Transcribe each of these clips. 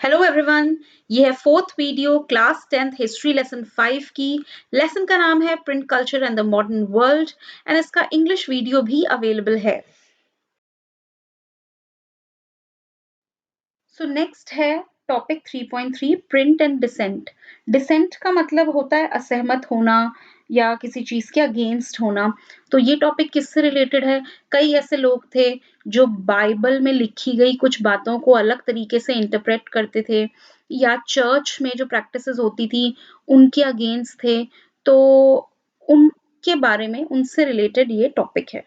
Hello everyone, ये है fourth video class 10th history lesson 5 की। लेसन का नाम है print culture and the modern world and इसका इंग्लिश वीडियो भी अवेलेबल है। सो नेक्स्ट है topic 3.3 print and dissent. Dissent का मतलब होता है असहमत होना या किसी चीज के अगेंस्ट होना। तो ये टॉपिक किससे रिलेटेड है? कई ऐसे लोग थे जो बाइबल में लिखी गई कुछ बातों को अलग तरीके से इंटरप्रेट करते थे या चर्च में जो प्रैक्टिसेस होती थी उनके अगेंस्ट थे। तो उनके बारे में उनसे रिलेटेड ये टॉपिक है।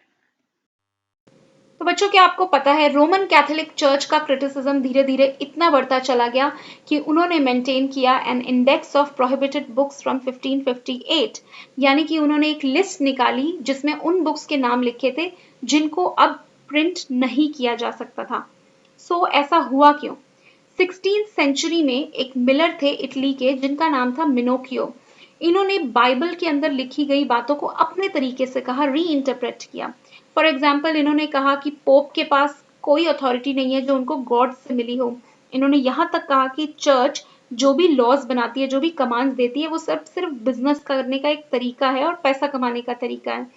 तो बच्चों, क्या आपको पता है रोमन कैथोलिक चर्च का क्रिटिसिज्म धीरे धीरे इतना बढ़ता चला गया कि उन्होंने मेंटेन किया an index of prohibited books from 1558, यानी कि उन्होंने एक लिस्ट निकाली जिसमें उन बुक्स के नाम लिखे थे जिनको अब प्रिंट नहीं किया जा सकता था। ऐसा हुआ क्यों? 16th सेंचुरी में एक मिलर थे इटली के जिनका नाम था मिनोकियो। इन्होंने बाइबल के अंदर लिखी गई बातों को अपने तरीके से कहा, री इंटरप्रेट किया। फॉर एग्जाम्पल, इन्होंने कहा कि पोप के पास कोई अथॉरिटी नहीं है जो उनको गॉड से मिली हो। इन्होंने यहाँ तक कहा कि चर्च जो भी लॉज बनाती है, जो भी कमांड्स देती है, वो सब सिर्फ बिजनेस करने का एक तरीका है और पैसा कमाने का तरीका है।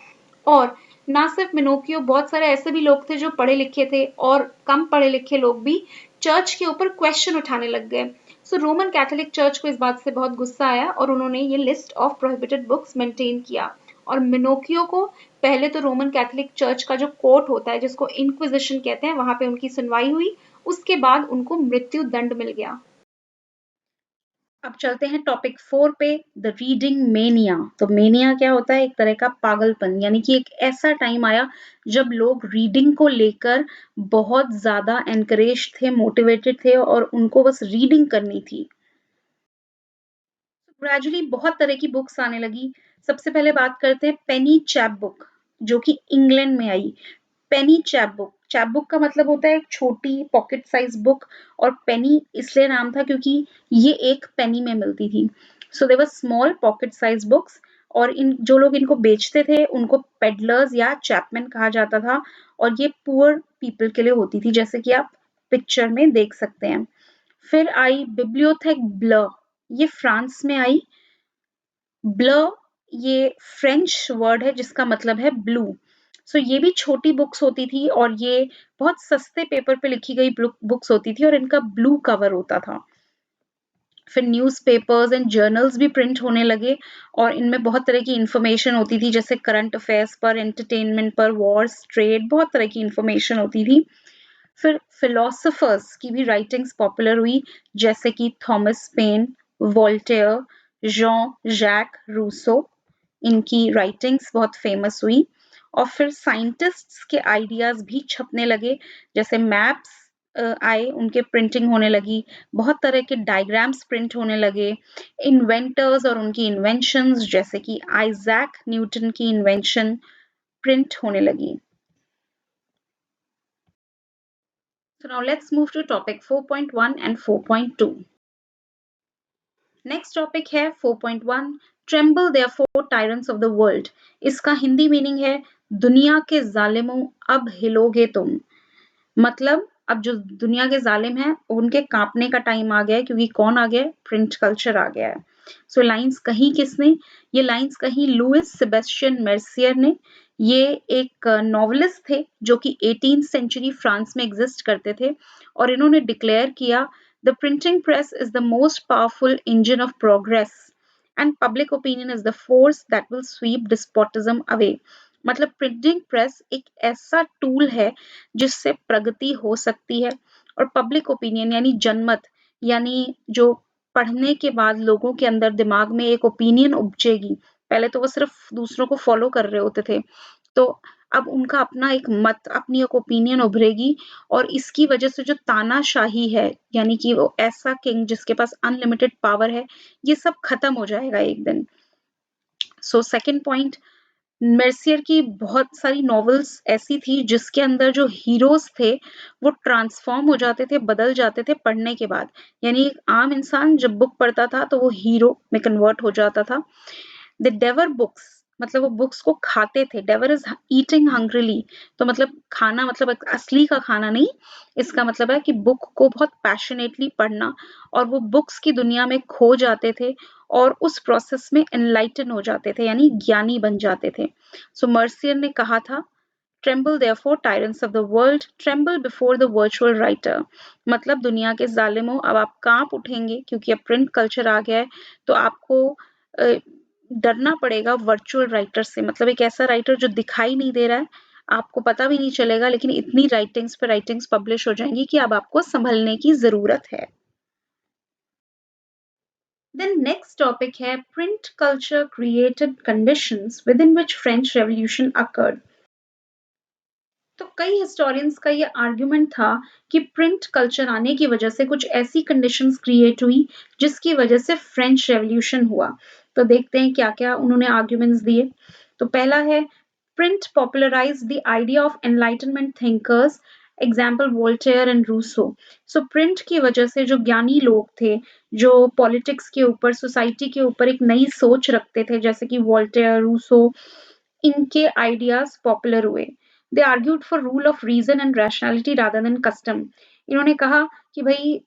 और ना सिर्फ मिनोकियो, बहुत सारे ऐसे भी लोग थे जो पढ़े लिखे थे और कम पढ़े लिखे लोग भी चर्च के ऊपर क्वेश्चन उठाने लग गए। रोमन कैथोलिक चर्च को इस बात से बहुत गुस्सा आया और उन्होंने ये list of prohibited books maintain किया। और मिनोकियो को पहले तो रोमन कैथोलिक चर्च का जो कोर्ट होता है, जिसको इंक्विजिशन कहते हैं, वहां पे उनकी सुनवाई हुई। उसके बाद उनको मृत्यु दंड मिल गया। अब चलते हैं टॉपिक 4 पे, द रीडिंग मेनिया। तो मेनिया क्या होता है? एक तरह का पागलपन, यानी कि एक ऐसा टाइम आया जब लोग रीडिंग को लेकर बहुत ज्यादा एनकरेज थे, मोटिवेटेड थे और उनको बस रीडिंग करनी थी। ग्रेजुअली बहुत तरह की बुक्स आने लगी। सबसे पहले बात करते हैं पेनी चैप बुक, जो कि इंग्लैंड में आई। पेनी चैप बुक, चैप बुक का मतलब होता है एक छोटी पॉकेट साइज बुक, और पेनी इसलिए नाम था क्योंकि ये एक पेनी में मिलती थी। So they were small pocket size books, और इन जो लोग इनको बेचते थे उनको पेडलर्स या चैपमैन कहा जाता था, और ये पुअर पीपल के लिए होती थी, जैसे कि आप पिक्चर में देख सकते हैं। फिर आई बिब्लियोथेक ब्लर, ये फ्रांस में आई। ब्लर ये फ्रेंच वर्ड है जिसका मतलब है ब्लू। ये भी छोटी बुक्स होती थी और ये बहुत सस्ते पेपर पे लिखी गई बुक्स होती थी और इनका ब्लू कवर होता था। फिर न्यूज़पेपर्स एंड जर्नल्स भी प्रिंट होने लगे और इनमें बहुत तरह की इंफॉर्मेशन होती थी, जैसे करंट अफेयर्स पर, एंटरटेनमेंट पर, वॉर्स, ट्रेड, बहुत तरह की इंफॉर्मेशन होती थी। फिर फिलोसोफर्स की भी राइटिंग्स पॉपुलर हुई, जैसे कि Thomas Paine, Voltaire, Jean Jacques Rousseau, इनकी राइटिंग्स बहुत फेमस हुई। और फिर साइंटिस्ट्स के आइडियाज भी छपने लगे, जैसे मैप्स आए, उनके प्रिंटिंग होने लगी। बहुत तरह के डायग्राम्स प्रिंट होने लगे। इन्वेंटर्स और उनकी इन्वेंशंस, जैसे कि आइजैक न्यूटन की इन्वेंशन, प्रिंट होने लगी। So now let's move to topic 4.1 and 4.2. Next topic है 4.1, tremble therefore tyrants of the world. इसका हिंदी मीनिंग है दुनिया के जालिमों अब हिलोगे तुम। मतलब अब जो दुनिया के जालिम हैं उनके कांपने का टाइम आ गया है, क्योंकि कौन आ गया है? प्रिंट कल्चर आ गया है। लाइंस कही किसने? ये लाइंस कही लुइस सेबेस्टियन मेर्सियर ने। ये एक नॉवेलिस्ट थे जो कि 18th सेंचुरी फ्रांस में एग्जिस्ट करते थे, और इन्होंने डिक्लेयर किया the printing press is the most powerful engine of progress and public opinion is the force that will sweep despotism away. मतलब प्रिंटिंग प्रेस एक ऐसा टूल है जिससे प्रगति हो सकती है, और पब्लिक ओपिनियन यानी जनमत, यानी जो पढ़ने के बाद लोगों के अंदर दिमाग में एक ओपिनियन उपजेगी। पहले तो वो सिर्फ दूसरों को फॉलो कर रहे होते थे, तो अब उनका अपना एक मत, अपनी एक ओपिनियन उभरेगी, और इसकी वजह से जो तानाशाही है, यानी कि वो ऐसा किंग जिसके पास अनलिमिटेड पावर है, ये सब खत्म हो जाएगा एक दिन। सेकंड पॉइंट, मेर्सियर की बहुत सारी नॉवेल्स ऐसी थी जिसके अंदर जो हीरोज थे वो ट्रांसफॉर्म हो जाते थे, बदल जाते थे पढ़ने के बाद। यानी एक आम इंसान जब बुक पढ़ता था तो वो हीरो में कन्वर्ट हो जाता था। द डेवर बुक्स, मतलब वो बुक्स को खाते थे। डेवर इज़ ईटिंग हंग्रीली, तो मतलब खाना मतलब असली का खाना नहीं, इसका मतलब है कि बुक को बहुत पैशनेटली पढ़ना और वो बुक्स की दुनिया में खो जाते थे और उस प्रोसेस में एनलाइटन हो जाते थे यानी ज्ञानी बन जाते थे। सो मर्सियर ने कहा था tremble therefore tyrants of the world tremble before the virtual writer। मतलब दुनिया के जालिमों अब आप कांप उठेंगे क्योंकि अब प्रिंट कल्चर आ गया है, तो आपको अ, डरना पड़ेगा वर्चुअल राइटर से। मतलब एक ऐसा राइटर जो दिखाई नहीं दे रहा है, आपको पता भी नहीं चलेगा, लेकिन इतनी राइटिंग्स पे राइटिंग्स पब्लिश हो जाएंगी कि अब आपको संभलने की जरूरत है। Then next topic है print culture created conditions within which French Revolution occurred। तो कई हिस्टोरियंस का ये आर्गुमेंट था कि प्रिंट कल्चर आने की वजह से कुछ ऐसी कंडीशंस क्रिएट हुई जिसकी वजह से फ्रेंच रेवोल्यूशन हुआ। तो देखते हैं क्या-क्या उन्होंने आर्गुमेंट्स दिए। तो पहला है print popularized the idea of enlightenment thinkers, example Voltaire and Rousseau. So print की वजह से जो ज्ञानी लोग थे, जो पॉलिटिक्स के ऊपर, सोसाइटी के ऊपर एक नई सोच रखते थे, जैसे कि वोल्टेयर, रूसो, इनके आइडियाज पॉपुलर हुए। They argued for rule of reason and rationality rather than custom. इन्होंने कहा कि भाई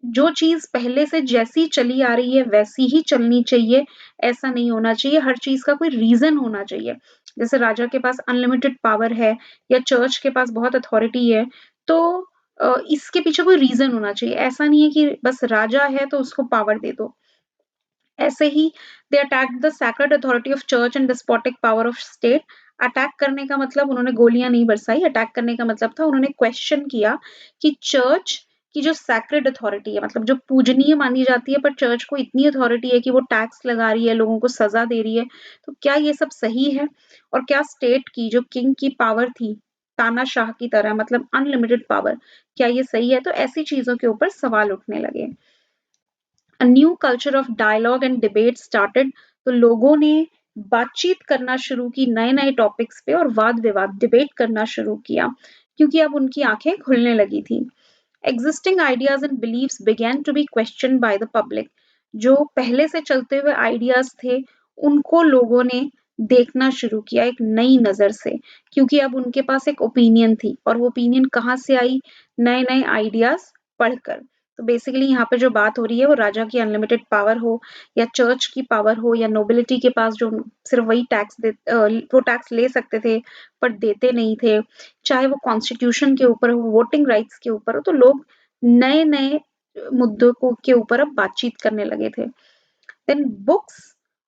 जो चीज पहले से जैसी चली आ रही है वैसी ही चलनी चाहिए, ऐसा नहीं होना चाहिए, हर चीज का कोई रीजन होना चाहिए। जैसे राजा के पास अनलिमिटेड पावर है या चर्च के पास बहुत अथॉरिटी है, तो इसके पीछे कोई रीजन होना चाहिए। ऐसा नहीं है कि बस राजा है तो उसको पावर दे दो। ऐसे ही they attacked the sacred authority of church and despotic power of state. Attack करने का मतलब उन्होंने गोलियां नहीं बरसाई, अटैक करने का मतलब था उन्होंने क्वेश्चन किया कि चर्च की जो सैक्रेड अथॉरिटी है, मतलब जो पूजनीय मानी जाती है, पर चर्च को इतनी अथॉरिटी है कि वो टैक्स लगा रही है, लोगों को सजा दे रही है, तो क्या ये सब सही है? और क्या स्टेट की जो किंग की पावर थी, तानाशाह की तरह, मतलब अनलिमिटेड पावर, क्या ये सही है? तो ऐसी चीजों के ऊपर सवाल उठने लगे। A new culture of dialogue and debate started. तो लोगों ने बातचीत करना शुरू की नए-नए टॉपिक्स पे और वाद-विवाद डिबेट करना शुरू किया क्योंकि अब उनकी आंखें खुलने लगी थी। Existing ideas and beliefs began to be questioned by the public। जो पहले से चलते हुए आइडियाज थे, उनको लोगों ने देखना शुरू किया एक नई नजर से, क्योंकि अब उनके पास एक ओपिनियन थी और वो ओपिनियन कहाँ से आई? नए-नए आइडियाज पढ़कर। तो बेसिकली यहाँ पे जो बात हो रही है वो राजा की अनलिमिटेड पावर हो या चर्च की पावर हो या नोबिलिटी के पास जो सिर्फ वही वो टैक्स ले सकते थे पर देते नहीं थे, चाहे वो कॉन्स्टिट्यूशन के ऊपर हो, वोटिंग राइट्स के ऊपर हो, तो लोग नए-नए मुद्दों को के ऊपर अब बातचीत करने लगे थे। Then books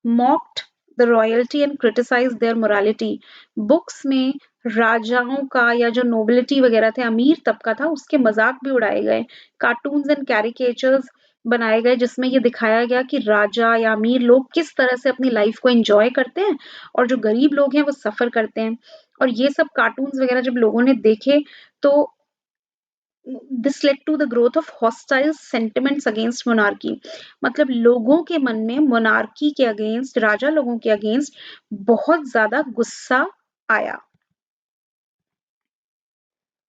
mocked the royalty and criticized their morality। Books में राजाओं का या जो नोबिलिटी वगैरह थे, अमीर तबका था, उसके मजाक भी उड़ाए गए। कार्टून्स एंड कैरिकेचर्स बनाए गए जिसमें ये दिखाया गया कि राजा या अमीर लोग किस तरह से अपनी लाइफ को एंजॉय करते हैं और जो गरीब लोग हैं वो सफर करते हैं। और ये सब कार्टून्स वगैरह जब लोगों ने देखे तो this led to the growth of hostile sentiments against monarchy. मतलब लोगों के मन में मोनार्की के अगेंस्ट, राजा लोगों के अगेंस्ट बहुत ज्यादा गुस्सा आया।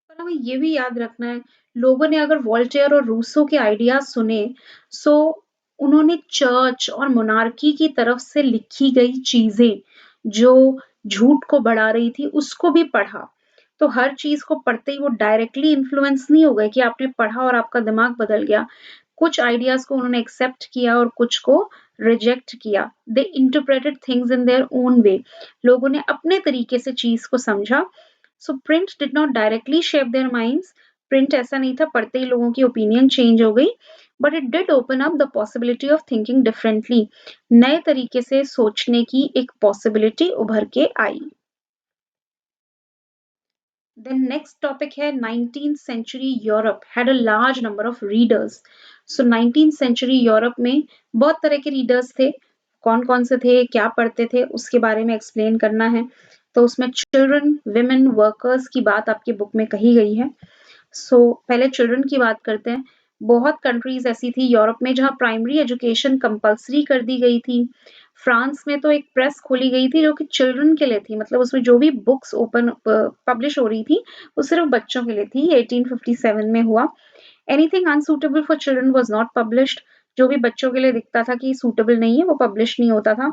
पर हमें ये भी याद रखना है, लोगों ने अगर वोल्टेयर और रूसो के आइडियाज सुने, सो उन्होंने चर्च और मोनार्की की तरफ से लिखी गई चीजें जो झूठ को बढ़ा रही थी उसको भी पढ़ा। तो हर चीज को पढ़ते ही वो डायरेक्टली इन्फ्लुएंस नहीं हो गए कि आपने पढ़ा और आपका दिमाग बदल गया। कुछ आइडियाज को उन्होंने एक्सेप्ट किया और कुछ को रिजेक्ट किया। They interpreted things in their own way. लोगों ने अपने तरीके से चीज को समझा। So print did not directly shape their minds. Print ऐसा नहीं था पढ़ते ही लोगों की ओपिनियन चेंज हो गई, but it did open up the possibility of thinking differently. नए तरीके से सोचने की एक पॉसिबिलिटी उभर के आई। Then next topic है 19th century Europe had a large number of readers। So 19th century Europe में बहुत तरह के रीडर्स थे। कौन-कौन से थे, क्या पढ़ते थे, उसके बारे में एक्सप्लेन करना है। तो उसमें चिल्ड्रन, विमेन, वर्कर्स की बात आपकी बुक में कही गई है। पहले चिल्ड्रन की बात करते हैं। बहुत कंट्रीज ऐसी थी यूरोप में जहाँ प्राइमरी एजुकेशन कंपल्सरी कर दी गई थी। फ्रांस में तो एक प्रेस खोली गई थी जो कि चिल्ड्रन के लिए थी, मतलब उसमें जो भी बुक्स पब्लिश हो रही थी वो सिर्फ बच्चों के लिए थी। 1857 में हुआ। Anything unsuitable for children was not published. जो भी बच्चों के लिए दिखता था कि सूटेबल नहीं है वो पब्लिश नहीं होता था।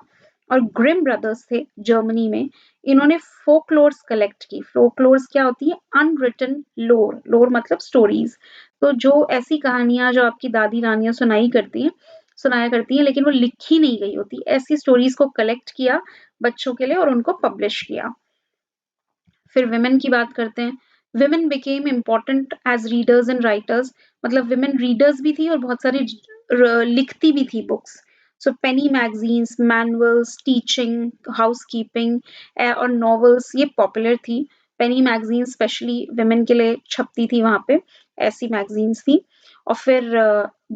और ग्रिम ब्रदर्स थे जर्मनी में, इन्होंने फोकलोर्स कलेक्ट की। फोकलोर्स क्या होती है? अनरिटन लोर, लोर मतलब स्टोरीज। तो जो ऐसी कहानियां जो आपकी दादी नानियां सुनाया करती हैं, लेकिन वो लिखी नहीं गई होती, ऐसी स्टोरीज को कलेक्ट किया बच्चों के लिए और उनको पब्लिश किया। फिर विमेन की बात करते हैं। Women became important as readers and writers, मतलब विमेन रीडर्स भी थी और बहुत सारी लिखती भी थी books. So penny magazines, manuals, teaching, housekeeping और नॉवेल्स ये पॉपुलर थी। पेनी मैगजीन स्पेशली विमेन के लिए छपती थी वहां पे, ऐसी मैगजीन्स थी। और फिर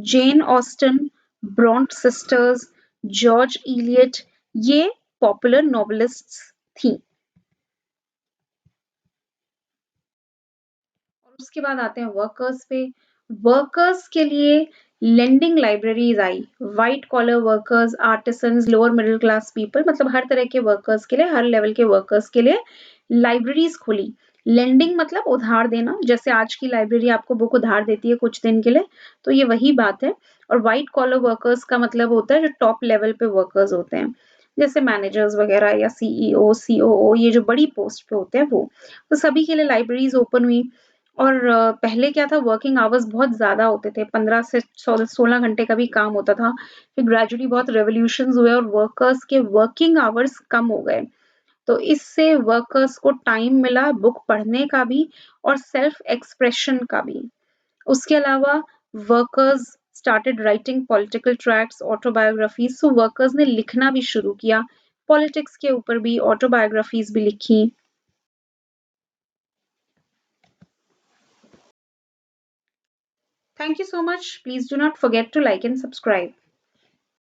Jane Austen, Bronte sisters, George Eliot, ये पॉपुलर नॉवेलिस्ट्स थी। और उसके बाद आते हैं वर्कर्स पे। वर्कर्स के लिए लेंडिंग लाइब्रेरीज आई। White collar workers, artisans, lower middle class people, मतलब हर तरह के वर्कर्स के लिए, हर लेवल के वर्कर्स के लिए लाइब्रेरीज खुली। लेंडिंग मतलब उधार देना, जैसे आज की लाइब्रेरी आपको बुक उधार देती है कुछ दिन के लिए, तो ये वही बात है। और व्हाइट कॉलर वर्कर्स का मतलब होता है जो टॉप लेवल पे वर्कर्स होते हैं, जैसे मैनेजर्स वगैरह या सीईओ, सीओओ, ये जो बड़ी पोस्ट पे होते हैं वो। तो सभी के लिए लाइब्रेरीज ओपन हुई। और पहले क्या था, वर्किंग आवर्स बहुत ज़्यादा होते थे, 15 से 16 घंटे का भी काम होता था। फिर ग्रेजुअली बहुत रेवोल्यूशंस हुए और वर्कर्स के वर्किंग आवर्स कम हो गए। तो इससे वर्कर्स को टाइम मिला बुक पढ़ने का भी और सेल्फ एक्सप्रेशन का भी। उसके अलावा workers started writing political tracts, autobiographies, so workers ने लिखना भी शुरू किया, पॉलिटिक्स के ऊपर भी ऑटोबायोग्राफीज भी लिखी। Thank you so much. Please do not forget to like and subscribe.